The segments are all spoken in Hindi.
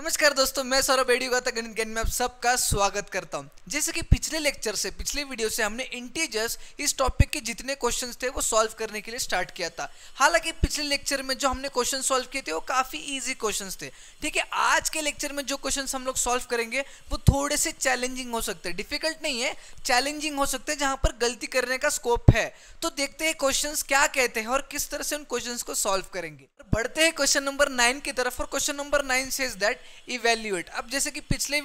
नमस्कार दोस्तों, मैं सौरभ बेड़ी गणित ज्ञान में आप सबका स्वागत करता हूं। जैसे कि पिछले वीडियो से हमने इंटीजर्स इस टॉपिक के जितने क्वेश्चंस थे वो सॉल्व करने के लिए स्टार्ट किया था। हालांकि पिछले लेक्चर में जो हमने क्वेश्चन सॉल्व किए थे वो काफी इजी क्वेश्चंस थे। ठीक है, आज के लेक्चर में जो क्वेश्चंस हम लोग सॉल्व करेंगे वो थोड़े से चैलेंजिंग हो सकते हैं, डिफिकल्ट नहीं है, चैलेंजिंग हो सकते हैं, जहां पर गलती करने का स्कोप है। तो देखते हैं क्वेश्चंस क्या कहते हैं और किस तरह से उन क्वेश्चंस को सॉल्व करेंगे। बढ़ते हैं क्वेश्चन नंबर 9 की तरफ। और question number 9 says that evaluate. अब जैसे कि पिछले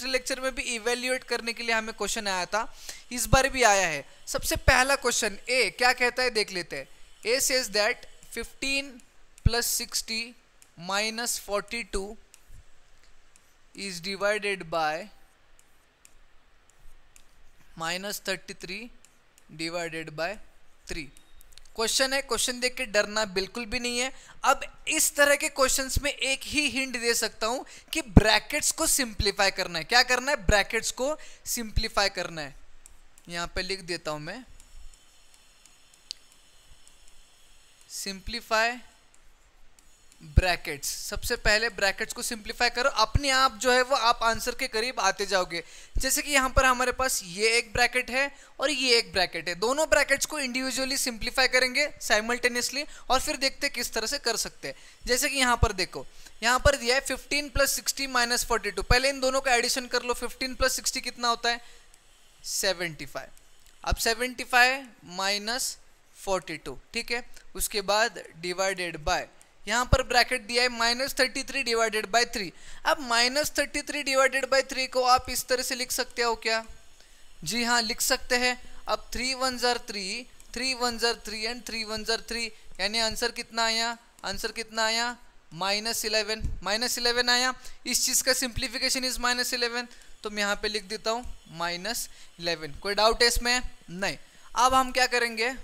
लेक्चर में भी इवैल्यूएट करने के लिए हमें क्वेश्चन आया था, इस बार भी आया है। सबसे पहला क्वेश्चन ए क्या कहता है देख लेते हैं। A says that 15 + 60 - 42 is divided by -33 divided by 3। Question है, क्वेश्चन देख के डरना बिल्कुल भी नहीं है। अब इस तरह के क्वेश्चंस में एक ही हिंट दे सकता हूं कि ब्रैकेट्स को सिंप्लीफाई करना है। क्या करना है? ब्रैकेट्स को सिंप्लीफाई करना है। यहां पे लिख देता हूं मैं, सिंप्लीफाई ब्रैकेट्स। सबसे पहले ब्रैकेट्स को सिंप्लीफाई करो, अपने आप जो है वो आप आंसर के करीब आते जाओगे। जैसे कि यहाँ पर हमारे पास ये एक ब्रैकेट है और ये एक ब्रैकेट है, दोनों ब्रैकेट्स को इंडिविजुअली सिंप्लीफाई करेंगे साइमल्टेनियसली और फिर देखते हैं किस तरह से कर सकते हैं। जैसे कि यहाँ पर देखो, यहाँ पर दिया है 15 + 60 - 42। पहले इन दोनों का एडिशन कर लो। 15 + 60 कितना होता है? 75। अब 75 - 42, ठीक है। उसके बाद डिवाइडेड बाय, यहां पर ब्रैकेट दिया है -33 डिवाइडेड बाय 3। अब -33 डिवाइडेड बाय 3 को आप इस तरह से लिख सकते हो क्या? जी हाँ, लिख सकते हैं। अब 3 × 1 = 3, 3 × 1 = 3 एंड 3 × 1 = 3, यानी आंसर कितना आया? आंसर कितना आया? -11। -11 आया। इस चीज का सिंप्लीफिकेशन इज -11, तो मैं यहाँ पे लिख देता हूँ -11। कोई डाउट है इसमें? नहीं। अब हम क्या करेंगे,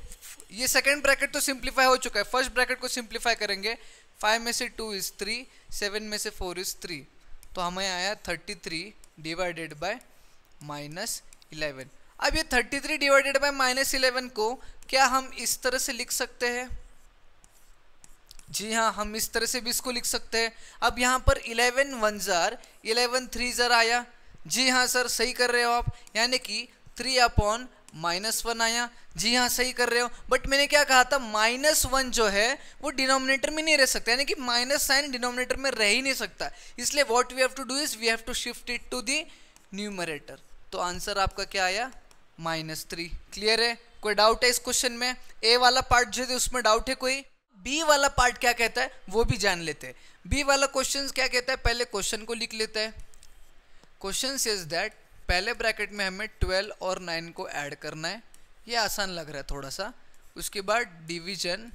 ये सेकेंड ब्रैकेट तो सिंप्लीफाई हो चुका है, फर्स्ट ब्रैकेट को सिंप्लीफाई करेंगे। 5 में से 2 = 3, 7 में से 4 = 3, तो हमें आया 33 डिवाइडेड बाय -11। अब ये 33 डिवाइडेड बाय -11 को क्या हम इस तरह से लिख सकते हैं? जी हाँ, हम इस तरह से भी इसको लिख सकते हैं। अब यहाँ पर 11 × 1 = 11 3 ज़र आया। जी हाँ सर, सही कर रहे हो आप, यानी कि 3/-1 आया। जी हाँ, सही कर रहे हो। बट मैंने क्या कहा था, -1 जो है वो डिनोमिनेटर में नहीं रह सकता, यानी कि माइनस साइन डिनोमिनेटर में रह ही नहीं सकता। इसलिए what we have to do is we have to shift it to the numerator. तो आंसर आपका क्या आया? -3। क्लियर है? कोई डाउट है इस क्वेश्चन में? ए वाला पार्ट जो है उसमें डाउट है कोई? बी वाला पार्ट क्या कहता है वो भी जान लेते हैं। बी वाला क्वेश्चन क्या कहता है, पहले क्वेश्चन को लिख लेते हैं। क्वेश्चन सेज दैट, पहले ब्रैकेट में हमें 12 और 9 को ऐड करना है, ये आसान लग रहा है थोड़ा सा। उसके बाद डिवीजन,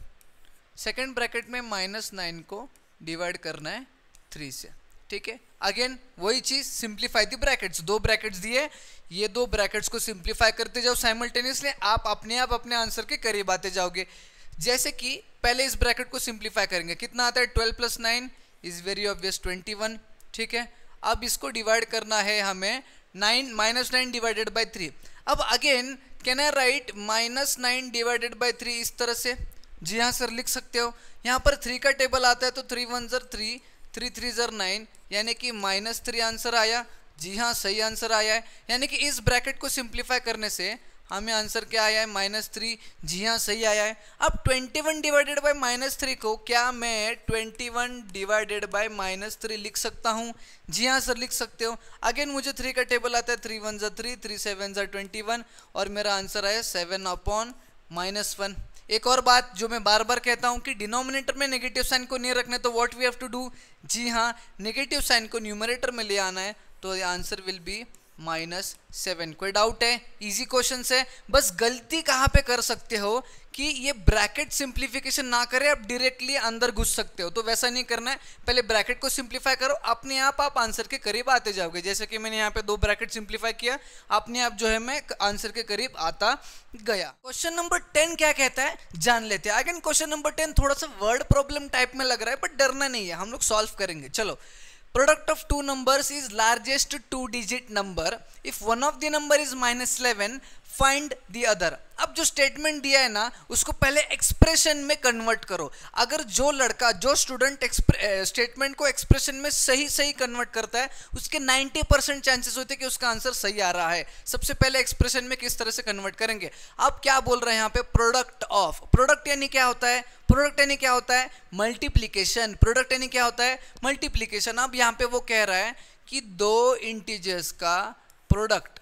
सेकंड ब्रैकेट में -9 को डिवाइड करना है 3 से, ठीक है। अगेन वही चीज़, सिंप्लीफाई दी ब्रैकेट्स। दो ब्रैकेट्स दिए, ये दो ब्रैकेट्स को सिंप्लीफाई करते जाओ साइमल्टेनियसली, आप अपने आंसर के करीब आते जाओगे। जैसे कि पहले इस ब्रैकेट को सिंप्लीफाई करेंगे, कितना आता है? 12 + 9 इज वेरी ऑब्वियस 21, ठीक है। अब इसको डिवाइड करना है हमें -9 डिवाइडेड बाय 3। अब again can I right -9 divided by 3 इस तरह से? जी हाँ सर, लिख सकते हो। यहाँ पर 3 का टेबल आता है, तो 3 × 1 = 3, 3 × 3 = 9, यानी कि -3 आंसर आया। जी हाँ, सही आंसर आया है। यानी कि इस ब्रैकेट को सिंप्लीफाई करने से हमें आंसर क्या आया है? -3। जी हाँ, सही आया है। अब 21 डिवाइडेड बाय -3 को क्या मैं 21 डिवाइडेड बाय -3 लिख सकता हूँ? जी हाँ सर, लिख सकते हो। अगेन मुझे 3 का टेबल आता है, 3 × 1 = 3, 3 × 7 = 21, और मेरा आंसर आया 7/-1। एक और बात जो मैं बार बार कहता हूँ कि डिनोमिनेटर में नेगेटिव साइन को नहीं रखना, तो what we have to do? जी हाँ, नेगेटिव साइन को न्यूमरेटर में ले आना है, तो आंसर विल बी -7। कोई डाउट है? इजी क्वेश्चन है। बस गलती कहाँ पे कर सकते हो कि ये ब्रैकेट सिंप्लीफिकेशन ना करें, आप डायरेक्टली अंदर घुस सकते हो, तो वैसा नहीं करना है। पहले ब्रैकेट को सिंप्लीफाई करो, अपने आप आंसर के करीब आते जाओगे। जैसे कि मैंने यहाँ पे 2 ब्रैकेट सिंप्लीफाई किया, अपने आप जो है मैं आंसर के करीब आता गया। क्वेश्चन नंबर 10 क्या कहता है जान लेते हैं। अगेन क्वेश्चन नंबर 10 थोड़ा सा वर्ड प्रॉब्लम टाइप में लग रहा है, बट डरना नहीं है, हम लोग सॉल्व करेंगे। चलो, product of two numbers is largest two digit number. If one of the number is -11, find the other. अब जो स्टेटमेंट दिया है ना उसको पहले एक्सप्रेशन में कन्वर्ट करो। अगर जो लड़का जो स्टूडेंट स्टेटमेंट को एक्सप्रेशन में सही सही कन्वर्ट करता है उसके 90% चांसेस होते हैं कि उसका आंसर सही आ रहा है। सबसे पहले एक्सप्रेशन में किस तरह से कन्वर्ट करेंगे। अब क्या बोल रहे हैं यहाँ पे, प्रोडक्ट ऑफ। प्रोडक्ट यानी क्या होता है, प्रोडक्ट यानी क्या होता है, मल्टीप्लीकेशन। प्रोडक्ट यानी क्या होता है, मल्टीप्लीकेशन। अब यहाँ पे वो कह रहा है कि दो इंटीजर्स का प्रोडक्ट,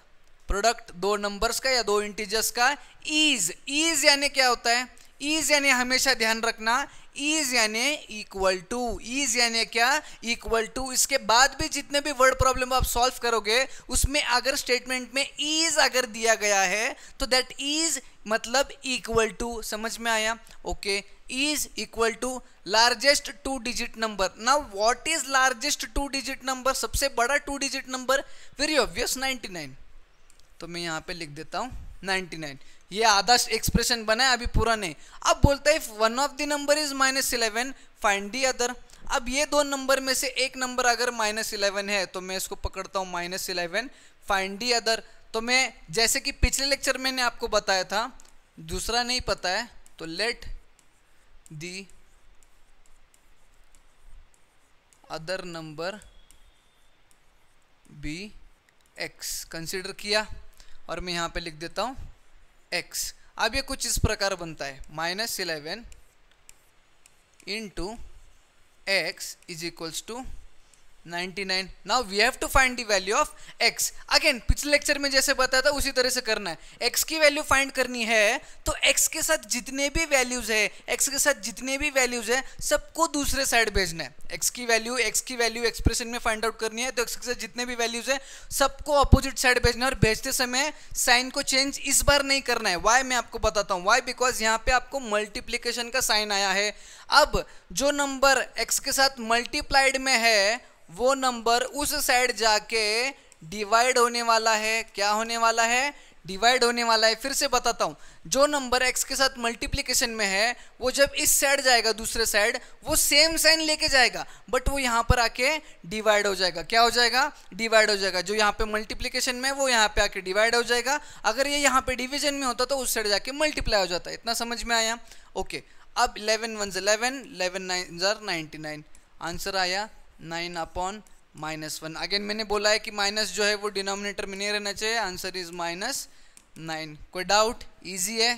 प्रोडक्ट दो नंबर्स का या दो इंटीजर्स का इज। इज यानी क्या होता है, इज यानी हमेशा ध्यान रखना, इज यानी इक्वल टू। इज यानी क्या, इक्वल टू। इसके बाद भी जितने भी वर्ड प्रॉब्लम आप सॉल्व करोगे उसमें अगर स्टेटमेंट में इज अगर दिया गया है तो दैट इज मतलब इक्वल टू। समझ में आया? Okay, is equal to largest 2 digit number. Now what is largest 2 digit number, सबसे बड़ा 2 डिजिट नंबर? Very obvious 99। तो मैं यहाँ पे लिख देता हूँ 99। ये आधा एक्सप्रेशन बना है, अभी पूरा नहीं। अब बोलता है if one of the number is -11 find the other. अब ये दो नंबर में से एक नंबर अगर -11 है तो मैं इसको पकड़ता हूँ -11 फाइंड द अदर। तो मैं जैसे कि पिछले लेक्चर में मैंने आपको बताया था, दूसरा नहीं पता है तो let the other number be x consider किया और मैं यहाँ पे लिख देता हूँ x। अब ये कुछ इस प्रकार बनता है, -11 into x is equals to 99। Now we have to find the value of x। Again पिछले लेक्चर में जैसे बताया था उसी तरह से करना है। x की वैल्यू फाइंड करनी है तो x के साथ जितने भी वैल्यूज है, x के साथ जितने भी वैल्यूज है सबको दूसरे साइड भेजना है। x की वैल्यू एक्सप्रेशन में फाइंड आउट करनी है तो x के साथ जितने भी वैल्यूज है सबको अपोजिट साइड भेजना है। और भेजते समय साइन को चेंज इस बार नहीं करना है। वाई मैं आपको बताता हूँ, वाई बिकॉज यहाँ पे आपको मल्टीप्लीकेशन का साइन आया है। अब जो नंबर x के साथ मल्टीप्लाइड में है वो नंबर उस साइड जाके डिवाइड होने वाला है। क्या होने वाला है, डिवाइड होने वाला है। फिर से बताता हूं, जो नंबर x के साथ मल्टीप्लिकेशन में है वो जब इस साइड जाएगा दूसरे साइड वो सेम साइन लेके जाएगा बट वो यहां पर आके डिवाइड हो जाएगा। क्या हो जाएगा, डिवाइड हो जाएगा। जो यहाँ पे मल्टीप्लिकेशन में वो यहाँ पे आके डिवाइड हो जाएगा। अगर ये यहाँ पे डिवीजन में होता तो उस साइड जाके मल्टीप्लाई हो जाता है। इतना समझ में आया? ओके, अब 11 1 11, 11 9 99। आंसर आया 9/-1। अगेन मैंने बोला है कि माइनस जो है वो डिनोमिनेटर में नहीं रहना चाहिए। Answer is -9। कोई डाउट? इजी है।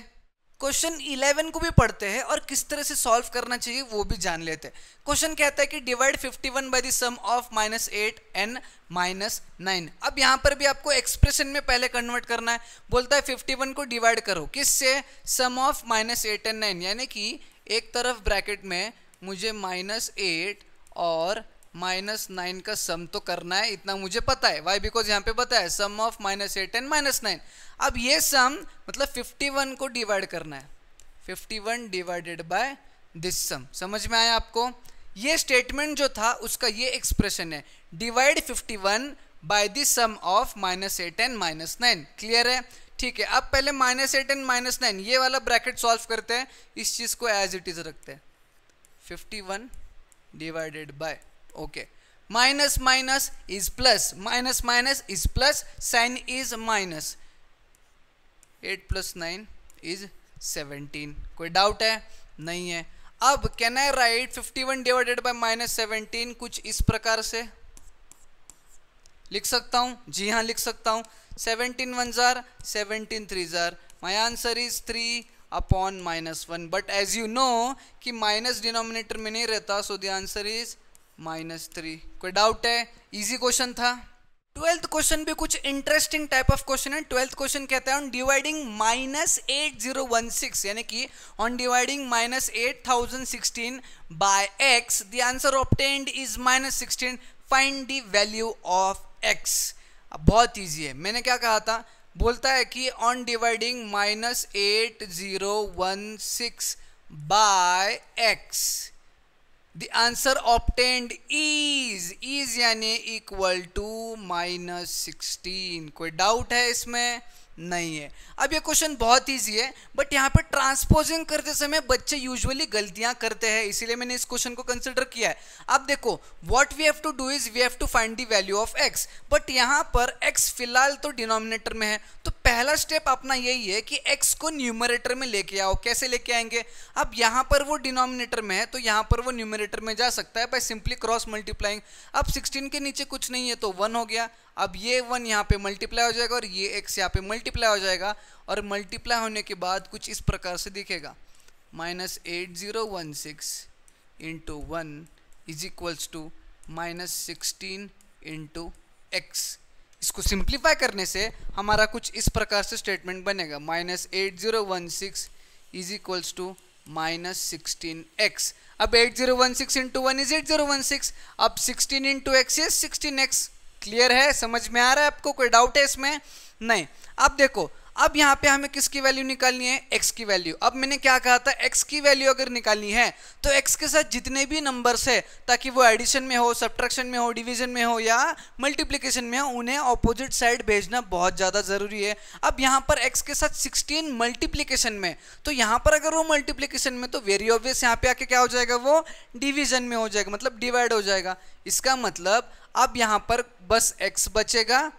क्वेश्चन 11 को भी पढ़ते हैं और किस तरह से सॉल्व करना चाहिए वो भी जान लेते हैं। क्वेश्चन कहता है कि divide 51 by the sum of -8 and -9। अब यहाँ पर भी आपको एक्सप्रेशन में पहले कन्वर्ट करना है। बोलता है 51 को डिवाइड करो किससे, सम ऑफ -8 and 9। यानी कि एक तरफ ब्रैकेट में मुझे -8 और -9 का सम तो करना है, इतना मुझे पता है। वाई बिकॉज यहाँ पे पता है सम ऑफ -8 and -9। अब ये सम मतलब 51 को डिवाइड करना है, 51 डिवाइडेड बाय दिस सम। समझ में आया आपको? ये स्टेटमेंट जो था उसका ये एक्सप्रेशन है, divide 51 by the sum of -8 and -9। Clear है? ठीक है, अब पहले -8 and -9 ये वाला ब्रैकेट सॉल्व करते हैं। इस चीज को एज इट इज रखते हैं, 51 divided by, okay, minus minus is plus, minus minus is plus, sign is minus. 8 + 9 is 17। कोई डाउट है? नहीं है। अब can I write 51 divided by -17 कुछ इस प्रकार से लिख सकता हूं? जी हाँ, लिख सकता हूं। 17 1 जार, 17 3 जार। My answer is 3/-1। But as you know कि माइनस डिनोमिनेटर में नहीं रहता, सो द आंसर इज -3। कोई डाउट है? इजी क्वेश्चन था। 12th क्वेश्चन भी कुछ इंटरेस्टिंग टाइप ऑफ क्वेश्चन है। 12th क्वेश्चन कहता है ऑन डिवाइडिंग -8016 यानी कि on dividing -8016 by x the answer obtained is -16। Find the value of x। अब बहुत इजी है। मैंने क्या कहा था? बोलता है कि on dividing -8016 by x the answer obtained is यानी इक्वल टू -16। कोई डाउट है इसमें? नहीं है। अब ये क्वेश्चन बहुत इजी है, बट यहाँ पे ट्रांसपोजिंग करते समय बच्चे यूजुअली गलतियां करते हैं, इसीलिए मैंने इस क्वेश्चन को कंसिडर किया है। अब देखो, what we have to do is we have to find the value of x, but यहाँ पर x फिलहाल तो डिनोमिनेटर में है, तो पहला स्टेप अपना यही है कि x को न्यूमरेटर में लेके आओ। कैसे लेके आएंगे? अब यहाँ पर वो डिनोमिनेटर में है तो यहाँ पर वो न्यूमरेटर में जा सकता है बाय सिंपली क्रॉस मल्टीप्लाइंग। अब 16 के नीचे कुछ नहीं है तो 1 हो गया। अब ये 1 यहाँ पे मल्टीप्लाई हो जाएगा और ये x यहाँ पे मल्टीप्लाई हो जाएगा, और मल्टीप्लाई होने के बाद कुछ इस प्रकार से दिखेगा, -8016 into 1 is equals to -16 into x। इसको सिंप्लीफाई करने से हमारा कुछ इस प्रकार से स्टेटमेंट बनेगा, -8016 इज इक्वल्स टू -16x। अब 8016 इंटू 1 इज 8016, अब 16 into x is 16x। Clear है? समझ में आ रहा है आपको? कोई डाउट है इसमें? नहीं। अब देखो, अब यहाँ पे हमें किसकी वैल्यू निकालनी है? x की वैल्यू। अब मैंने क्या कहा था, x की वैल्यू अगर निकालनी है तो x के साथ जितने भी नंबर्स है, ताकि वो एडिशन में हो, सब्ट्रैक्शन में हो, डिवीजन में हो या मल्टीप्लिकेशन में हो, उन्हें ऑपोजिट साइड भेजना बहुत ज़्यादा ज़रूरी है। अब यहाँ पर x के साथ 16 मल्टीप्लिकेशन में, तो यहाँ पर अगर वो मल्टीप्लिकेशन में, तो वेरी ऑब्वियस यहाँ पे आके क्या हो जाएगा, वो डिवीजन में हो जाएगा, मतलब डिवाइड हो जाएगा। इसका मतलब अब यहाँ पर बस x बचेगा,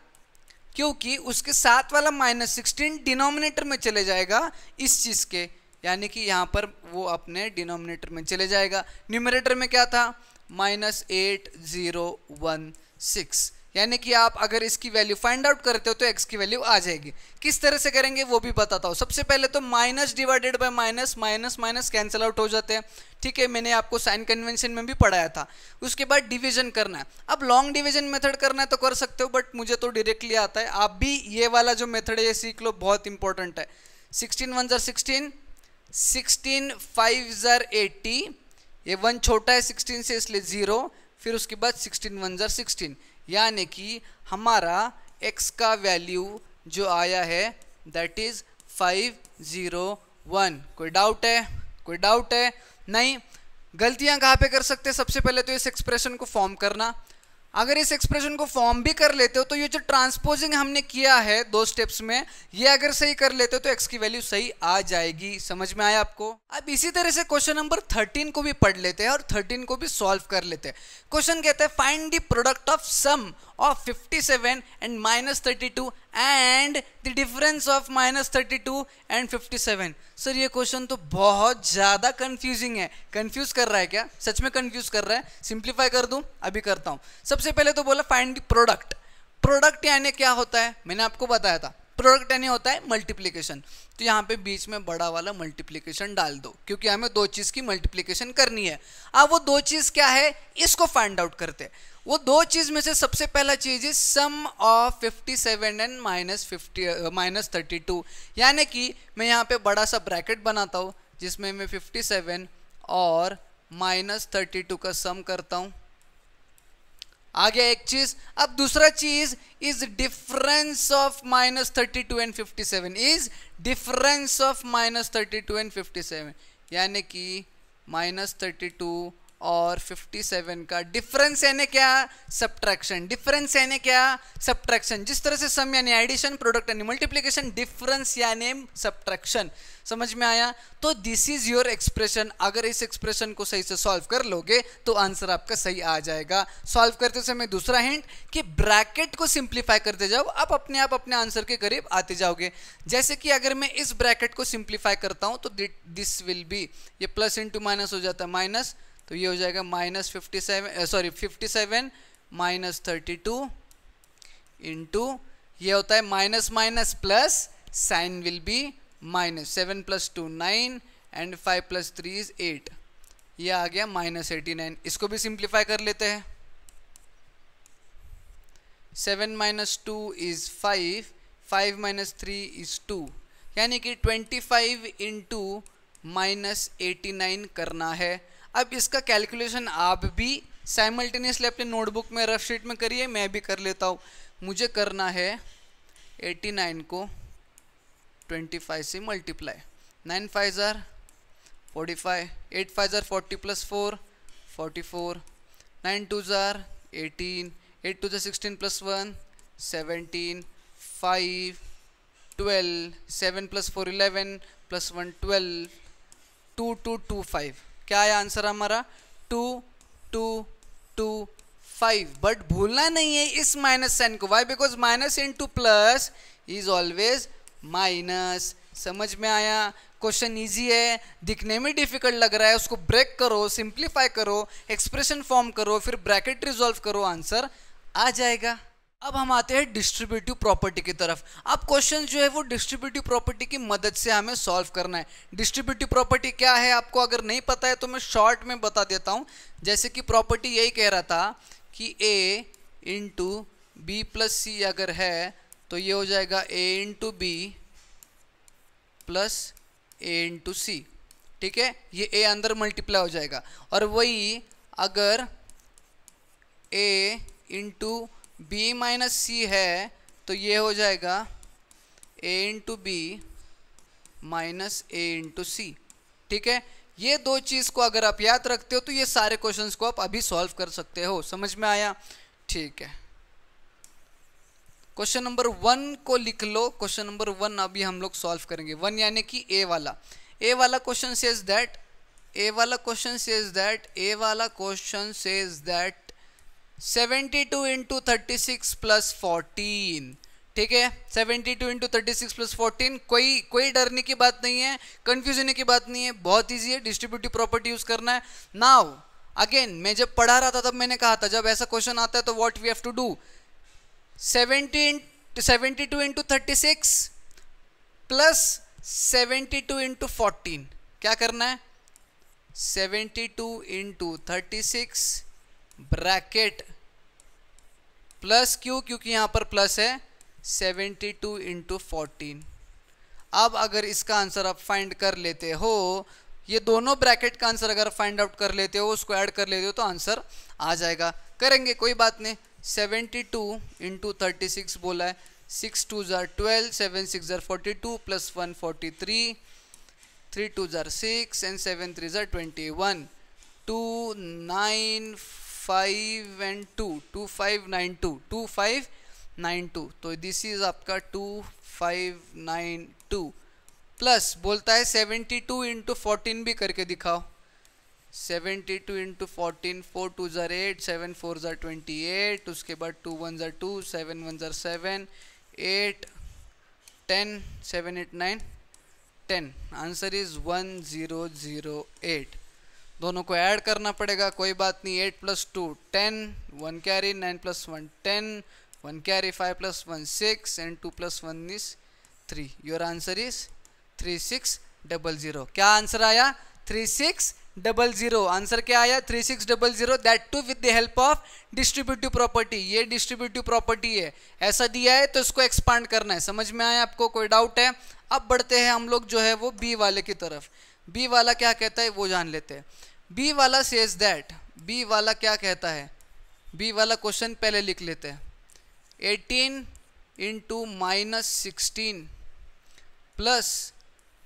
क्योंकि उसके साथ वाला -16 डिनोमिनेटर में चले जाएगा इस चीज़ के, यानी कि यहाँ पर वो अपने डिनोमिनेटर में चले जाएगा। न्यूमरेटर में क्या था? -8016, यानी कि आप अगर इसकी वैल्यू फाइंड आउट करते हो तो x की वैल्यू आ जाएगी। किस तरह से करेंगे वो भी बताता हूँ। सबसे पहले तो minus divided by minus, minus minus cancel out हो जाते हैं, ठीक है, मैंने आपको साइन कन्वेंशन में भी पढ़ाया था। उसके बाद डिवीजन करना है। अब लॉन्ग डिवीजन मेथड करना है तो कर सकते हो, बट मुझे तो डायरेक्टली आता है। आप भी ये वाला जो मेथड है ये सीख लो, बहुत इंपॉर्टेंट है। 16 1 16, 16 5 80, ये 1 छोटा है 16 से इसलिए 0, फिर उसके बाद 16 1 16, यानी कि हमारा x का वैल्यू जो आया है दैट इज 501। कोई डाउट है? कोई डाउट है? नहीं। गलतियां कहाँ पे कर सकते हैं? सबसे पहले तो इस एक्सप्रेशन को फॉर्म करना। अगर इस एक्सप्रेशन को फॉर्म भी कर लेते हो तो ये जो ट्रांसपोजिंग हमने किया है 2 स्टेप्स में, ये अगर सही कर लेते हो तो x की वैल्यू सही आ जाएगी। समझ में आया आपको? अब इसी तरह से क्वेश्चन नंबर 13 को भी पढ़ लेते हैं और 13 को भी सॉल्व कर लेते हैं। क्वेश्चन कहता है find the product of sum of 57 and -32 and the difference of -32 and 57। Sir ये क्वेश्चन तो बहुत ज़्यादा कंफ्यूजिंग है। कंफ्यूज कर रहा है क्या? सच में कंफ्यूज कर रहा है? सिंप्लीफाई कर दूं? अभी करता हूँ। सबसे पहले तो बोला फाइंड द प्रोडक्ट। प्रोडक्ट यानी क्या होता है? मैंने आपको बताया था, प्रोडक्ट यानी होता है मल्टीप्लिकेशन। तो यहाँ पे बीच में बड़ा वाला मल्टीप्लिकेशन डाल दो, क्योंकि हमें 2 चीज़ की मल्टीप्लिकेशन करनी है। अब वो 2 चीज़ क्या है, इसको फाइंड आउट करते हैं। वो 2 चीज़ में से सबसे पहला चीज़ है सम ऑफ 57 एंड -32, यानी कि मैं यहाँ पे बड़ा सा ब्रैकेट बनाता हूँ जिसमें मैं 57 और -32 का सम करता हूँ। आ गया एक चीज। अब दूसरा चीज is difference of -32 and 57, is difference of -32 and 57, यानी कि -32 और 57 का डिफरेंस यानी क्या? सब्ट्रैक्शन। डिफरेंस यानी क्या? सब्ट्रैक्शन। जिस तरह से सम यानी एडिशन, प्रोडक्ट यानी मल्टीप्लिकेशन, डिफरेंस यानी सब्ट्रैक्शन। समझ में आया? तो दिस इज योर एक्सप्रेशन। अगर इस एक्सप्रेशन को सही से सॉल्व कर लोगे तो आंसर आपका सही आ जाएगा। सॉल्व करते समय दूसरा हिंट कि ब्रैकेट को सिंप्लीफाई करते जाओ, आप अपने अपने आंसर के करीब आते जाओगे। जैसे कि अगर मैं इस ब्रैकेट को सिंप्लीफाई करता हूं तो दिस विल बी, ये प्लस इंटू माइनस हो जाता है माइनस, तो ये हो जाएगा -57 -32 इंटू, ये होता है minus minus plus, sign will be minus, 7 + 2 9 and 5 + 3 is 8, ये आ गया -89। इसको भी सिंप्लीफाई कर लेते हैं। 7 - 2 is 5, 5 - 3 is 2, यानी कि 25 इंटू -89 करना है। अब इसका कैलकुलेशन आप भी साइमल्टेनियसली अपने नोटबुक में रफ शीट में करिए, मैं भी कर लेता हूँ। मुझे करना है 89 को 25 से मल्टीप्लाई, 9 × 5 = 45, 8 × 5 = 40 + 4 44, 9 × 2 = 18, 8 × 2 = 16 + 1 17, 5 12, 7 + 4 11 + 1 12, 2 2 2 5। क्या है आंसर हमारा? 2 2 2 5। बट भूलना नहीं है इस माइनस साइन को, why? Because minus into plus is always minus. समझ में आया? क्वेश्चन इजी है, दिखने में डिफिकल्ट लग रहा है, उसको ब्रेक करो, सिंप्लीफाई करो, एक्सप्रेशन फॉर्म करो, फिर ब्रैकेट रिजॉल्व करो, आंसर आ जाएगा। अब हम आते हैं डिस्ट्रीब्यूटिव प्रॉपर्टी की तरफ। अब क्वेश्चन जो है वो डिस्ट्रीब्यूटिव प्रॉपर्टी की मदद से हमें सॉल्व करना है। डिस्ट्रीब्यूटिव प्रॉपर्टी क्या है आपको अगर नहीं पता है तो मैं शॉर्ट में बता देता हूं। जैसे कि प्रॉपर्टी यही कह रहा था कि a into B plus C अगर है तो ये हो जाएगा a into B plus a into C. ठीक है, ये a अंदर मल्टीप्लाई हो जाएगा। और वही अगर a into B minus C है तो ये हो जाएगा a into B minus a into C. ठीक है, ये दो चीज़ को अगर आप याद रखते हो तो ये सारे क्वेश्चंस को आप अभी सॉल्व कर सकते हो। समझ में आया? ठीक है, क्वेश्चन नंबर 1 को लिख लो। क्वेश्चन नंबर 1 अभी हम लोग सॉल्व करेंगे। 1 यानी कि ए वाला। ए वाला क्वेश्चन सेज दैट, ए वाला क्वेश्चन सेज दैट, ए वाला question says that 72 into 36 plus 14। ठीक है, 72 इंटू 36 प्लस 14। कोई डरने की बात नहीं है, कंफ्यूज होने की बात नहीं है, बहुत इजी है, डिस्ट्रीब्यूटिव प्रॉपर्टी यूज करना है। नाउ अगेन मैं जब पढ़ा रहा था तब मैंने कहा था जब ऐसा क्वेश्चन आता है तो what we have to do, 72 into 36 plus 72 into 14। क्या करना है? 72 इंटू 36 ब्रैकेट प्लस क्यों? क्योंकि यहां पर प्लस है 72 इंटू 14। अब अगर इसका आंसर आप फाइंड कर लेते हो, ये दोनों ब्रैकेट का आंसर अगर फाइंड आउट कर लेते हो, उसको ऐड कर लेते हो तो आंसर आ जाएगा। करेंगे, कोई बात नहीं। 72 इंटू 36 बोला है, 6 2 jar 12, 7 6 jar 42 plus 1 43, 3 2 jar 6 and 7 3 jar 21, 2 9 5 and 2 2 5 9 2 2 5 9 2। तो दिस इज आपका 2 5 9 2 प्लस बोलता है 72 इंटू 14 भी करके दिखाओ। 72 इंटू 14, 4 2 जार 8, 7 4 जार 28, उसके बाद 2 1 जार 2, 7 1 जार 7, 8 10, 7 8 9 10। Answer is 1008। दोनों को ऐड करना पड़ेगा, कोई बात नहीं। 8 plus 2 10, 1 carry, 9 plus 1 10, 1 carry, 5 plus 1 6 and 2 plus 1 is 3। Your answer is 3600। क्या आंसर आया? 3600। आंसर क्या आया? 3600। That too with the help of distributive property. ये डिस्ट्रीब्यूटिव प्रॉपर्टी है, ऐसा दिया है तो इसको एक्सपांड करना है। समझ में आया आपको? कोई डाउट है? अब बढ़ते हैं हम लोग जो है वो बी वाले की तरफ। बी वाला क्या कहता है वो जान लेते हैं। बी वाला सेज दैट, बी वाला क्या कहता है? बी वाला क्वेश्चन पहले लिख लेते हैं। 18 into minus 16 plus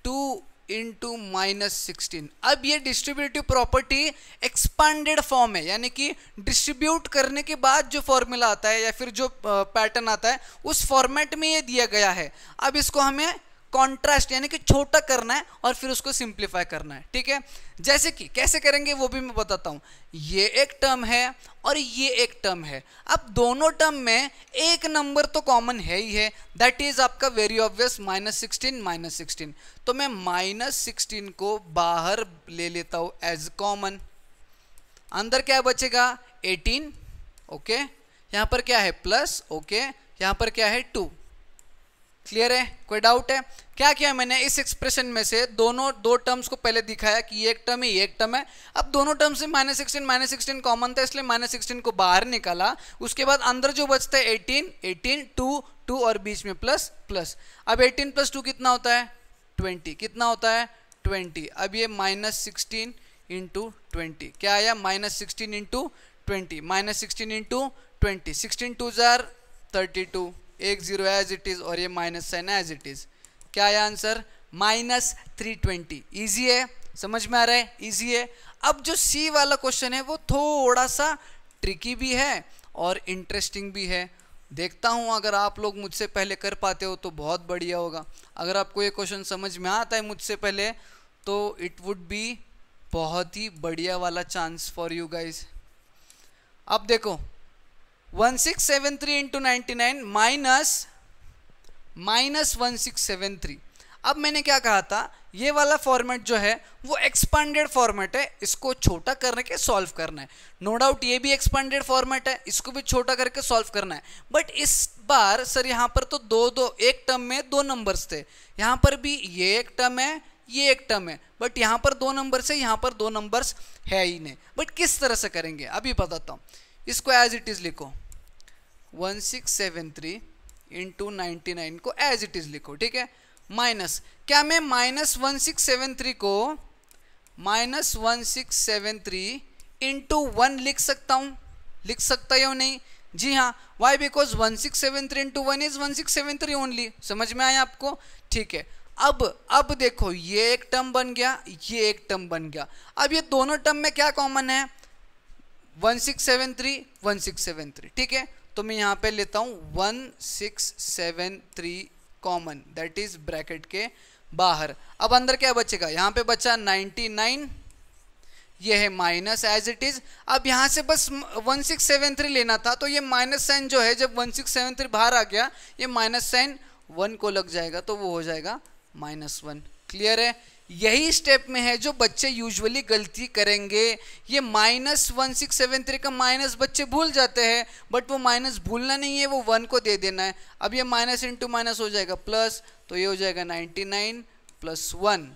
2 into minus 16। अब ये डिस्ट्रीब्यूटिव प्रॉपर्टी एक्सपांडेड फॉर्म है, यानी कि डिस्ट्रीब्यूट करने के बाद जो फॉर्मूला आता है या फिर जो पैटर्न आता है उस फॉर्मेट में ये दिया गया है। अब इसको हमें कॉन्ट्रास्ट यानी कि छोटा करना है और फिर उसको सिंप्लीफाई करना है। ठीक है, जैसे कि कैसे करेंगे वो भी मैं बताता हूं। ये एक टर्म है और ये एक टर्म है। अब दोनों टर्म में एक नंबर तो कॉमन है ही है, दैट इज आपका वेरी ऑब्वियस -16। तो मैं -16 को बाहर ले लेता हूं एज कॉमन। अंदर क्या बचेगा? 18। ओके, यहां पर क्या है? प्लस। ओके, यहां पर क्या है? 2। क्लियर है? कोई डाउट है? क्या किया मैंने, इस एक्सप्रेशन में से दो टर्म्स को पहले दिखाया कि ये एक टर्म है, ये एक टर्म है। अब दोनों टर्म से -16 कॉमन था इसलिए -16 को बाहर निकाला। उसके बाद अंदर जो बचता है 18, 2 और बीच में प्लस प्लस। अब 18 प्लस 2 कितना होता है? 20। कितना होता है? 20। अब ये -16 इंटू 20 क्या आया? -16 इंटू 20, -16 इंटू 20, 16 2 जार 32, एक 0 एज इट इज और ये minus sign as it is. क्या आया आंसर? -320। इजी है, समझ में आ रहा है? इजी है। अब जो सी वाला क्वेश्चन है वो थोड़ा सा ट्रिकी भी है और इंटरेस्टिंग भी है। देखता हूँ अगर आप लोग मुझसे पहले कर पाते हो तो बहुत बढ़िया होगा। अगर आपको ये क्वेश्चन समझ में आता है मुझसे पहले तो इट वुड बी बहुत ही बढ़िया वाला चांस फॉर यू गाइज। अब देखो 1673 इंटू 99 माइनस 1673। अब मैंने क्या कहा था, ये वाला फॉर्मेट जो है वो एक्सपांडेड फॉर्मेट है, इसको छोटा करने के सॉल्व करना है। नो डाउट ये भी एक्सपांडेड फॉर्मेट है, इसको भी छोटा करके सॉल्व करना है। बट इस बार सर यहाँ पर तो दो एक टर्म में दो नंबर्स थे, यहाँ पर भी ये एक टर्म है ये एक टर्म है, बट यहाँ पर दो नंबर्स है यहाँ पर दो नंबर्स है ही नहीं। बट किस तरह से करेंगे अभी बताता हूँ। इसको एज इट इज लिखो, 1673 इंटू 99 को एज इट इज लिखो, ठीक है। माइनस, क्या मैं माइनस 1673 को माइनस 1673 इंटू 1 लिख सकता हूँ? लिख सकता है या नहीं? जी हाँ, वाई? बिकॉज 1673 इंटू 1 इज 1673 ओनली। समझ में आया आपको? ठीक है। अब देखो ये एक टर्म बन गया ये एक टर्म बन गया। अब ये दोनों टर्म में क्या कॉमन है? 1673, ठीक है। तो मैं यहाँ पे लेता हूँ 1673 कॉमन, दैट इज ब्रैकेट के बाहर। अब अंदर क्या बचेगा? यहाँ पे बचा 99, ये है माइनस एज इट इज। अब यहाँ से बस 1673 लेना था, तो ये माइनस साइन जो है जब 1673 बाहर आ गया ये माइनस साइन 1 को लग जाएगा, तो वो हो जाएगा -1। क्लियर है? यही स्टेप में है जो बच्चे यूजुअली गलती करेंगे। ये माइनस 1673 का माइनस बच्चे भूल जाते हैं, बट वो माइनस भूलना नहीं है, वो 1 को दे देना है। अब ये माइनस इंटू माइनस हो जाएगा प्लस, तो ये हो जाएगा 99 प्लस 1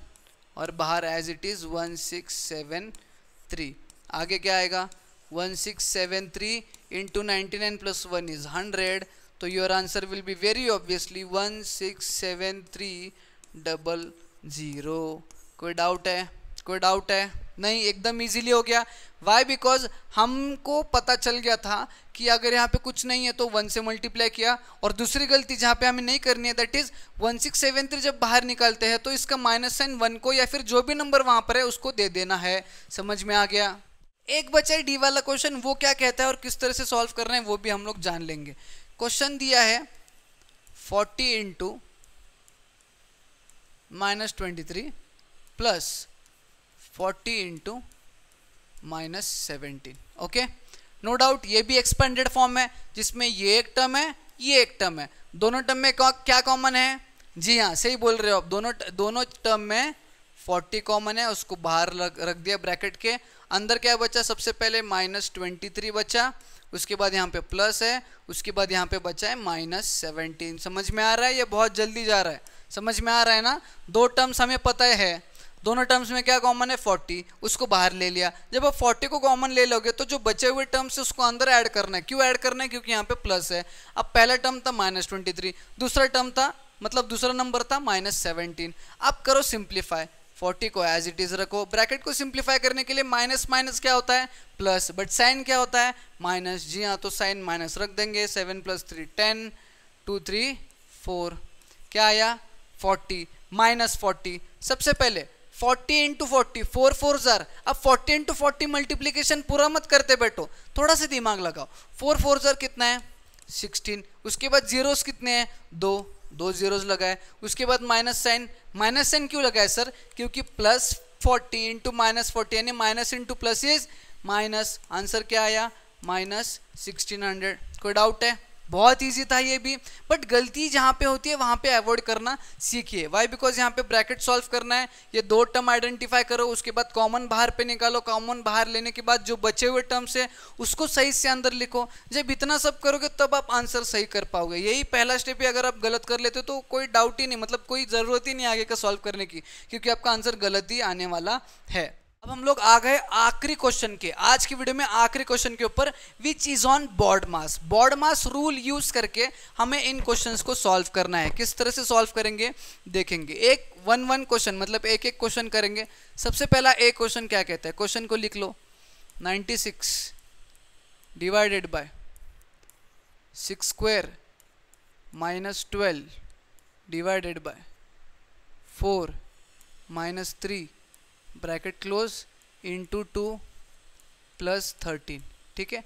और बाहर एज इट इज 1673। आगे क्या आएगा? 1673 इंटू 99 प्लस 1 इज 100, तो your answer will be very obviously 167300। कोई डाउट है? कोई डाउट है? नहीं, एकदम इजीली हो गया। वाई? बिकॉज हमको पता चल गया था कि अगर यहाँ पे कुछ नहीं है तो 1 से मल्टीप्लाई किया। और दूसरी गलती जहाँ पे हमें नहीं करनी है, दैट इज 1673 जब बाहर निकालते हैं तो इसका माइनस साइन 1 को या फिर जो भी नंबर वहाँ पर है उसको दे देना है। समझ में आ गया? एक बचा है डी वाला क्वेश्चन, वो क्या कहता है और किस तरह से सॉल्व करना है वो भी हम लोग जान लेंगे। क्वेश्चन दिया है 40 into -23 plus 40 into -17। Okay, no doubt ये भी एक्सपेंडेड फॉर्म है जिसमें ये एक टर्म है ये एक टर्म है। दोनों टर्म में क्या कॉमन है? जी हाँ, सही बोल रहे हो आप, दोनों टर्म में 40 कॉमन है, उसको बाहर रख दिया ब्रैकेट के अंदर। क्या बचा? सबसे पहले -23 बचा, उसके बाद यहाँ पे प्लस है, उसके बाद यहाँ पे बचा है -17। समझ में आ रहा है? ये बहुत जल्दी जा रहा है, समझ में आ रहा है ना? दो टर्म्स हमें पता है, दोनों टर्म्स में क्या कॉमन है? 40, उसको बाहर ले लिया। जब आप 40 को कॉमन ले लोगे तो जो बचे हुए टर्म्स है उसको अंदर ऐड करना है। क्यों ऐड करना है? क्योंकि यहाँ पे प्लस है। अब पहला टर्म था -23, दूसरा टर्म था मतलब दूसरा नंबर था -17। अब करो सिंप्लीफाई, 40 को एज इट इज रखो। ब्रैकेट को सिंप्लीफाई करने के लिए माइनस माइनस क्या होता है? प्लस, बट साइन क्या होता है? माइनस। जी हाँ, तो साइन माइनस रख देंगे। 7 + 3 10, 2 3 4, क्या आया? 40 -40। सबसे पहले 40 इंटू 40, 4 4 जार। अब 40 इंटू 40 मल्टीप्लीकेशन पूरा मत करते बैठो, थोड़ा सा दिमाग लगाओ। 4 4 जार कितना है? 16। उसके बाद जीरोस कितने हैं? 2 जीरोस लगाए। उसके बाद माइनस साइन क्यों लगाए सर? क्योंकि +40 इंटू -40 यानी minus into plus is minus. Answer क्या आया? -1600। कोई डाउट है? बहुत इजी था ये भी, बट गलती जहाँ पे होती है वहाँ पे अवॉइड करना सीखिए। वाई? बिकॉज यहाँ पे ब्रैकेट सॉल्व करना है, ये दो टर्म आइडेंटिफाई करो, उसके बाद कॉमन बाहर पे निकालो, कॉमन बाहर लेने के बाद जो बचे हुए टर्म्स है उसको सही से अंदर लिखो। जब इतना सब करोगे तब आप आंसर सही कर पाओगे। यही पहला स्टेप है, अगर आप गलत कर लेते हो तो कोई डाउट ही नहीं, मतलब कोई ज़रूरत ही नहीं आगे का सॉल्व करने की, क्योंकि आपका आंसर गलत ही आने वाला है। अब हम लोग आ गए आखिरी क्वेश्चन के, आज की वीडियो में आखिरी क्वेश्चन के ऊपर, which is on BODMAS. BODMAS rule use करके हमें इन क्वेश्चंस को सॉल्व करना है। किस तरह से सॉल्व करेंगे देखेंगे। एक 1 क्वेश्चन, मतलब एक एक क्वेश्चन करेंगे। सबसे पहला एक क्वेश्चन क्या कहता है? क्वेश्चन को लिख लो, 96 divided by 6² -12 divided by 4 -3 bracket close into 2 + 13। ठीक है,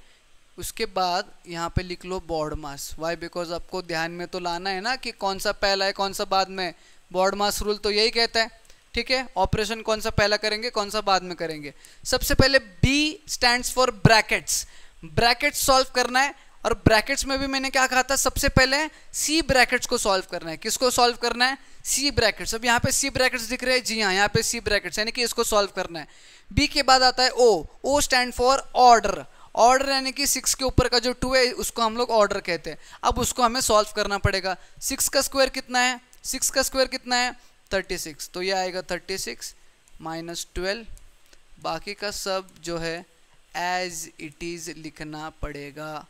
उसके बाद यहाँ पे लिख लो बोर्ड मास। वाई? बिकॉज आपको ध्यान में तो लाना है ना कि कौन सा पहला है कौन सा बाद में। बोर्ड मास रूल तो यही कहता है, ठीक है। ऑपरेशन कौन सा पहला करेंगे कौन सा बाद में करेंगे। सबसे पहले B stands for brackets. Brackets solve करना है, और ब्रैकेट्स में भी मैंने क्या कहा था, सबसे पहले सी ब्रैकेट्स को सॉल्व करना है। किसको सॉल्व करना है? सी ब्रैकेट्स। अब यहाँ पे सी ब्रैकेट्स दिख रहे हैं, जी हाँ, यहाँ पे सी ब्रैकेट्स, यानी कि इसको सॉल्व करना है। बी के बाद आता है O. O stand for order. Order यानी कि 6 के ऊपर का जो 2 है उसको हम लोग ऑर्डर कहते हैं। अब उसको हमें सॉल्व करना पड़ेगा। 6 का स्क्वायर कितना है? 6 का स्क्वायर कितना है? 36। तो ये आएगा 36 माइनस 12। बाकी का सब जो है एज इट इज़ लिखना पड़ेगा।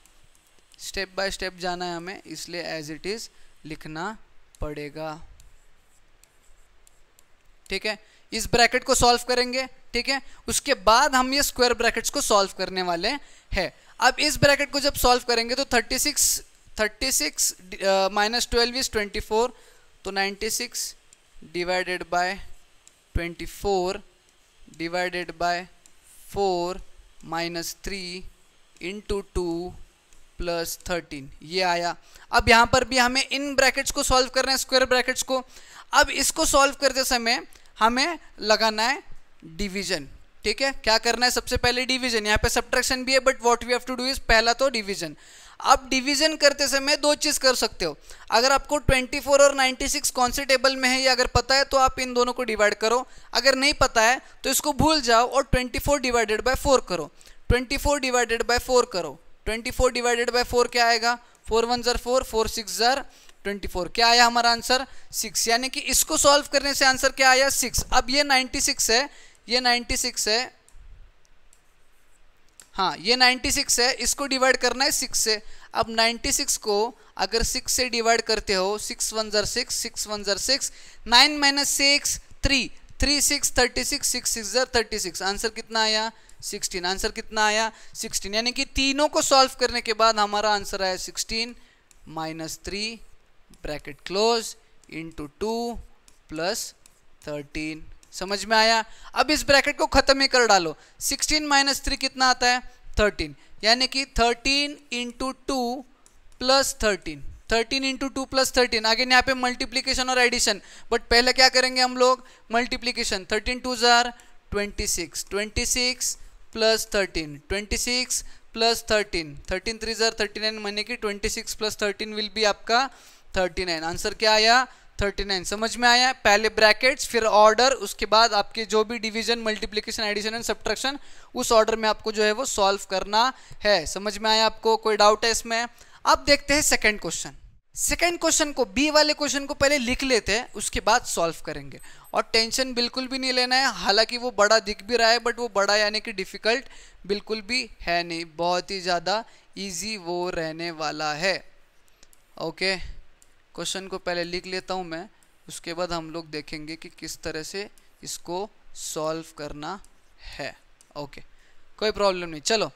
स्टेप बाय स्टेप जाना है हमें, इसलिए एज इट इज़ लिखना पड़ेगा, ठीक है। इस ब्रैकेट को सॉल्व करेंगे, ठीक है। उसके बाद हम ये स्क्वायर ब्रैकेट्स को सॉल्व करने वाले हैं। अब इस ब्रैकेट को जब सॉल्व करेंगे तो 36 माइनस 12 इज 24, तो 96 divided by 24 divided by 4 minus 3 into 2 plus 13, ये आया। अब यहाँ पर भी हमें इन ब्रैकेट्स को सॉल्व करना है, स्क्वायर ब्रैकेट्स को। अब इसको सॉल्व करते समय हमें लगाना है डिवीजन, ठीक है। क्या करना है? सबसे पहले डिवीजन। यहाँ पे सब्ट्रैक्शन भी है, but what we have to do is पहला तो डिवीजन। अब डिवीजन करते समय दो चीज़ कर सकते हो। अगर आपको 24 और 96 कौन से टेबल में है ये अगर पता है तो आप इन दोनों को डिवाइड करो। अगर नहीं पता है तो इसको भूल जाओ और 24 डिवाइडेड बाय 4 करो। 24 डिवाइडेड बाय 4 करो। 24 डिवाइडेड बाय 4 क्या आएगा? 4 1 ज़र 4, 4 6 ज़र 24। क्या आया हमारा आंसर? 6। यानी कि इसको सॉल्व करने से आंसर क्या आया? 6। अब ये 96 है, ये 96 है, हाँ ये 96 है, इसको डिवाइड करना है 6 से। अब 96 को अगर 6 से डिवाइड करते हो, 6 1 ज़र 6, 6 1 ज़र 6, 9 माइनस 6 3, 3 6 36, 6 6 ज़र 36। आंसर कितना आया? 16। आंसर कितना आया? 16। यानी कि तीनों को सॉल्व करने के बाद हमारा आंसर आया 16 minus 3 bracket close into 2 plus 13। समझ में आया? अब इस ब्रैकेट को खत्म ही कर डालो। 16 माइनस 3 कितना आता है? 13। यानी कि 13 इंटू 2 प्लस 13, 13 इंटू 2 प्लस 13। आगे यहाँ पे मल्टीप्लीकेशन और एडिशन, बट पहले क्या करेंगे हम लोग? मल्टीप्लीकेशन। 13 2 ज़ार 26, 26 प्लस 13, 26 प्लस 13, 13 3 ज़ार 39, माने कि 26 प्लस 13 विल बी आपका 39। आंसर क्या आया? 39। समझ में आया? पहले ब्रैकेट्स, फिर ऑर्डर, उसके बाद आपके जो भी division, multiplication, addition and subtraction, उस ऑर्डर में आपको जो है वो सॉल्व करना है। समझ में आया आपको? कोई डाउट है इसमें? अब देखते हैं सेकंड क्वेश्चन। सेकंड क्वेश्चन को, बी वाले क्वेश्चन को पहले लिख लेते हैं, उसके बाद सॉल्व करेंगे। और टेंशन बिल्कुल भी नहीं लेना है। हालांकि वो बड़ा दिख भी रहा है, बट वो बड़ा यानी कि डिफिकल्ट बिल्कुल भी है नहीं, बहुत ही ज़्यादा ईजी वो रहने वाला है। ओके, क्वेश्चन को पहले लिख लेता हूँ मैं, उसके बाद हम लोग देखेंगे कि किस तरह से इसको सॉल्व करना है। ओके, कोई प्रॉब्लम नहीं। चलो,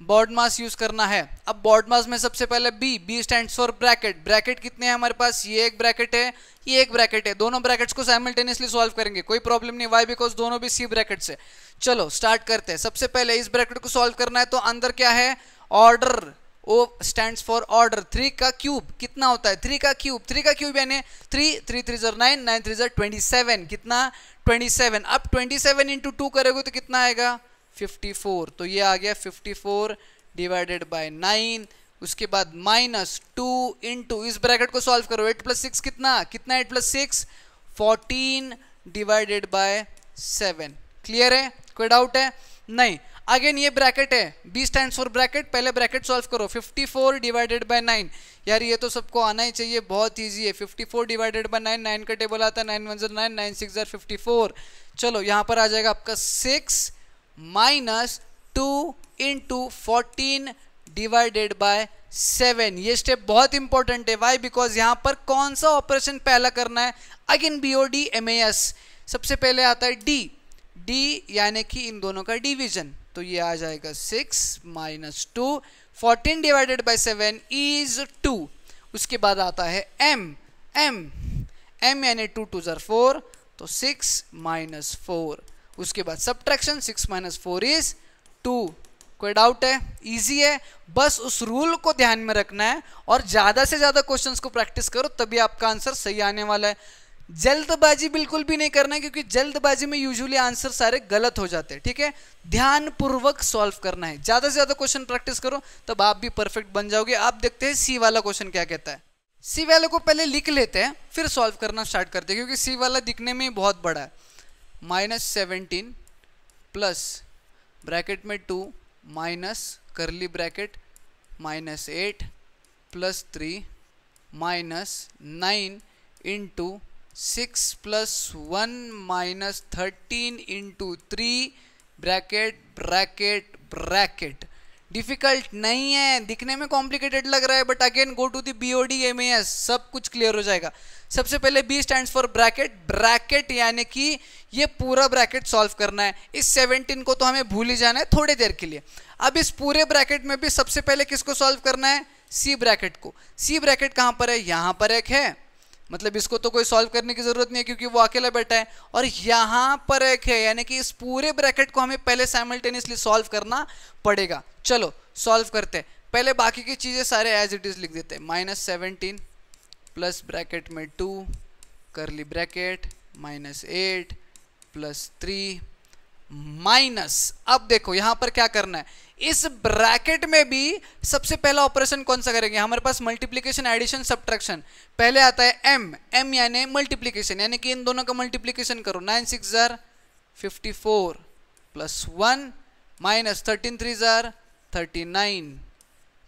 बोर्ड मास यूज करना है। अब बोर्ड मास में सबसे पहले B, B stands for bracket. Bracket कितने हैं हमारे पास? ये एक ब्रैकेट है, ये एक ब्रैकेट है। दोनों ब्रैकेट्स को साइमल्टेनियसली सॉल्व करेंगे, कोई प्रॉब्लम नहीं। वाई? बिकॉज दोनों भी सी ब्रैकेट्स है। चलो स्टार्ट करते हैं। सबसे पहले इस ब्रैकेट को सॉल्व करना है, तो अंदर क्या है? Order. O stands for order. 3 का क्यूब कितना होता है? 3 का क्यूब, 3 का क्यूब यानी 3 3 3 ज़र 9, 9 3 ज़र 27। कितना? 27। अब 27 इंटू 2 करोगे तो कितना आएगा? 54। तो ये आ गया 54 डिवाइडेड बाय 9। उसके बाद माइनस 2 इंटू, इस ब्रैकेट को सॉल्व करो। 8 प्लस 6 कितना? कितना 8 प्लस 6? 14 divided by 7। क्लियर है? कोई डाउट है? नहीं। अगेन ये ब्रैकेट है, बी स्टैंड्स फॉर ब्रैकेट। पहले ब्रैकेट सॉल्व करो। 54 डिवाइडेड बाय 9। यार ये तो सबको आना ही चाहिए, बहुत इजी है। 54 डिवाइडेड बाय 9, 9 का टेबल आता है, 9 1 ज़र 9, 9 6 ज़र 54। चलो यहाँ पर आ जाएगा आपका 6 माइनस 2 इंटू 14 डिवाइडेड बाय 7। ये स्टेप बहुत इंपॉर्टेंट है। वाई? बिकॉज यहाँ पर कौन सा ऑपरेशन पहला करना है? Again BOD MAS। सबसे पहले आता है डी, डी यानी कि इन दोनों का डिवीजन। तो ये आ जाएगा 6 माइनस 2, 14 डिवाइडेड बाय 7 इज 2। उसके बाद आता है M, M, M यानी 2 2 ज़र 4, तो 6 माइनस 4। उसके बाद सब्ट्रैक्शन, 6 माइनस 4 इज 2, कोई डाउट है? इजी है, बस उस रूल को ध्यान में रखना है और ज्यादा से ज्यादा क्वेश्चंस को प्रैक्टिस करो, तभी आपका आंसर सही आने वाला है। जल्दबाजी बिल्कुल भी नहीं करना है, क्योंकि जल्दबाजी में यूजुअली आंसर सारे गलत हो जाते हैं, ठीक है। ध्यान पूर्वक सॉल्व करना है, ज्यादा से ज्यादा क्वेश्चन प्रैक्टिस करो, तब आप भी परफेक्ट बन जाओगे। आप देखते हैं सी वाला क्वेश्चन क्या कहता है। सी वाले को पहले लिख लेते हैं, फिर सॉल्व करना स्टार्ट करते हैं, क्योंकि सी वाला दिखने में ही बहुत बड़ा है। -17 प्लस ब्रैकेट में 2 minus curly bracket -8 plus 3 -9 into 6 plus 1 minus 13 into 3 bracket bracket bracket. Difficult नहीं है, दिखने में कॉम्प्लिकेटेड लग रहा है, but again go to the BOD MAS, सब कुछ क्लियर हो जाएगा। सबसे पहले B stands for bracket, bracket यानी कि ये पूरा ब्रैकेट सॉल्व करना है। इस 17 को तो हमें भूल ही जाना है थोड़ी देर के लिए। अब इस पूरे ब्रैकेट में भी सबसे पहले किसको सॉल्व करना है? C ब्रैकेट को। C ब्रैकेट कहाँ पर है? यहाँ पर एक है, मतलब इसको तो कोई सॉल्व करने की जरूरत नहीं है क्योंकि वो अकेला बैठा है, और यहाँ पर एक है, यानी कि इस पूरे ब्रैकेट को हमें पहले साइमल्टेनियसली सॉल्व करना पड़ेगा। चलो सॉल्व करते हैं। पहले बाकी की चीजें सारे एज इट इज लिख देते हैं। -17 प्लस ब्रैकेट में 2 करली ब्रैकेट -8 प्लस 3 माइनस, अब देखो यहां पर क्या करना है, इस ब्रैकेट में भी सबसे पहला ऑपरेशन कौन सा करेंगे? हमारे पास मल्टीप्लिकेशन, एडिशन, सब्ट्रैक्शन। पहले आता है m यानी मल्टीप्लिकेशन, यानी कि इन दोनों का मल्टीप्लिकेशन करो। 9 6 जार 54 प्लस 1 माइनस 13 3 जार 39,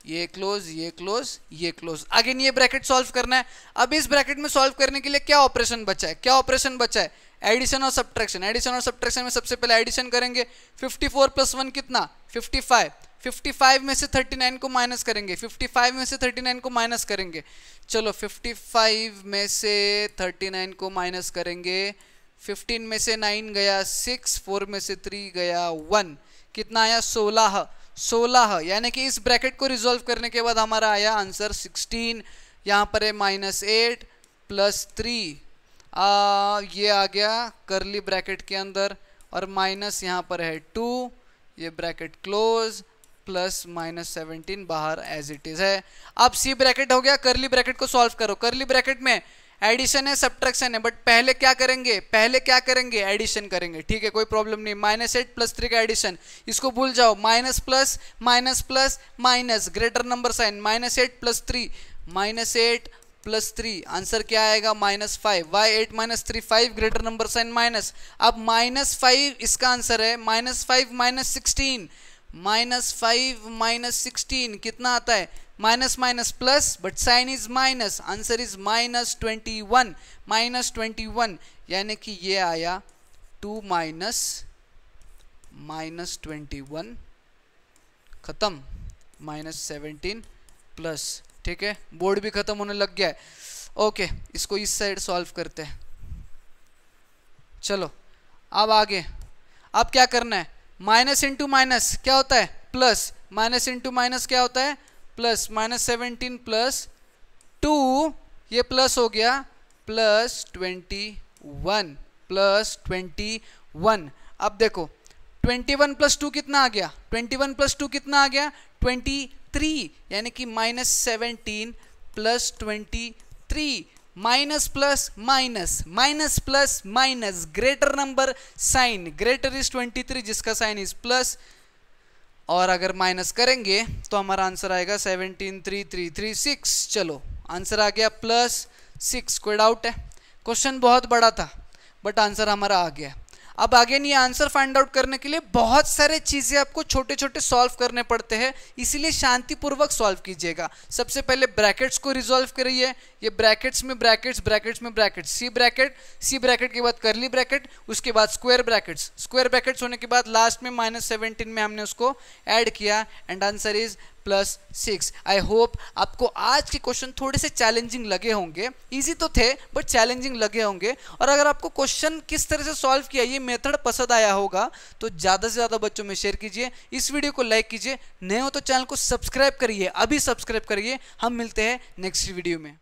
ये क्लोज ये क्लोज ये क्लोज। अगेन ये ब्रैकेट सॉल्व करना है। अब इस ब्रैकेट में सॉल्व करने के लिए क्या ऑपरेशन बचा है? क्या ऑपरेशन बचा है? एडिशन और सब्ट्रैक्शन। एडिशन और सब्ट्रैक्शन में सबसे पहले एडिशन करेंगे। 54 प्लस 1 कितना? 55। 55 में से 39 को माइनस करेंगे। 55 में से 39 को माइनस करेंगे। चलो 55 में से 39 को माइनस करेंगे। 15 में से 9 गया 6, 4 में से 3 गया 1, कितना आया? 16। यानी कि इस ब्रैकेट को रिजॉल्व करने के बाद हमारा आया आंसर 16। यहाँ पर है -8 प्लस 3, ये आ गया करली ब्रैकेट के अंदर, और माइनस यहाँ पर है 2, ये ब्रैकेट क्लोज, प्लस -17 बाहर एज इट इज है। अब सी ब्रैकेट हो गया। करली ब्रैकेट को सॉल्व करो। करली ब्रैकेट में एडिशन है, सब्ट्रैक्शन है, बट पहले क्या करेंगे? पहले क्या करेंगे? एडिशन करेंगे, ठीक है, कोई प्रॉब्लम नहीं। -8 प्लस 3 का एडिशन, इसको भूल जाओ। Minus plus minus plus minus, greater number sign. -8 plus 3 -8 plus 3, answer क्या आएगा? -5। Why 8 minus 3 5, greater number sign minus. अब -5 इसका आंसर है। -5 माइनस 16, -5 माइनस 16 कितना आता है? Minus minus plus, but sign is minus, answer is -21। -21 यानी कि ये आया 2 -21, खत्म, -17 प्लस, ठीक है, बोर्ड भी खत्म होने लग गया है। ओके, इसको इस साइड सॉल्व करते हैं। चलो अब आगे, अब क्या करना है? माइनस इंटू माइनस क्या होता है? प्लस। माइनस इंटू माइनस क्या होता है? प्लस। -17 प्लस 2, ये प्लस हो गया, प्लस 21। अब देखो 21 प्लस 2 कितना आ गया? 21 प्लस 2 कितना आ गया? 23, यानी कि -17 plus 23, minus plus minus, minus plus minus, greater number sign, greater is 23 जिसका साइन इज प्लस, और अगर माइनस करेंगे तो हमारा आंसर आएगा 17 3 3 3 6। चलो आंसर आ गया +6। कोई डाउट है? क्वेश्चन बहुत बड़ा था बट आंसर हमारा आ गया। अब आगे ये आंसर फाइंड आउट करने के लिए बहुत सारे चीजें आपको छोटे छोटे सॉल्व करने पड़ते हैं, इसीलिए शांतिपूर्वक सॉल्व कीजिएगा। सबसे पहले ब्रैकेट्स को रिजॉल्व करिए। ये ब्रैकेट्स में ब्रैकेट्स, ब्रैकेट्स में ब्रैकेट्स, सी ब्रैकेट के बाद करली ब्रैकेट, उसके बाद स्क्वायर ब्रैकेट्स, स्क्वायर ब्रैकेट्स होने के बाद लास्ट में -17 में हमने उसको ऐड किया and answer is +6। I hope आपको आज के क्वेश्चन थोड़े से चैलेंजिंग लगे होंगे, इजी तो थे बट चैलेंजिंग लगे होंगे। और अगर आपको क्वेश्चन किस तरह से सॉल्व किया ये मेथड पसंद आया होगा तो ज़्यादा से ज़्यादा बच्चों में शेयर कीजिए, इस वीडियो को लाइक कीजिए, नए हो तो चैनल को सब्सक्राइब करिए, अभी सब्सक्राइब करिए। हम मिलते हैं नेक्स्ट वीडियो में।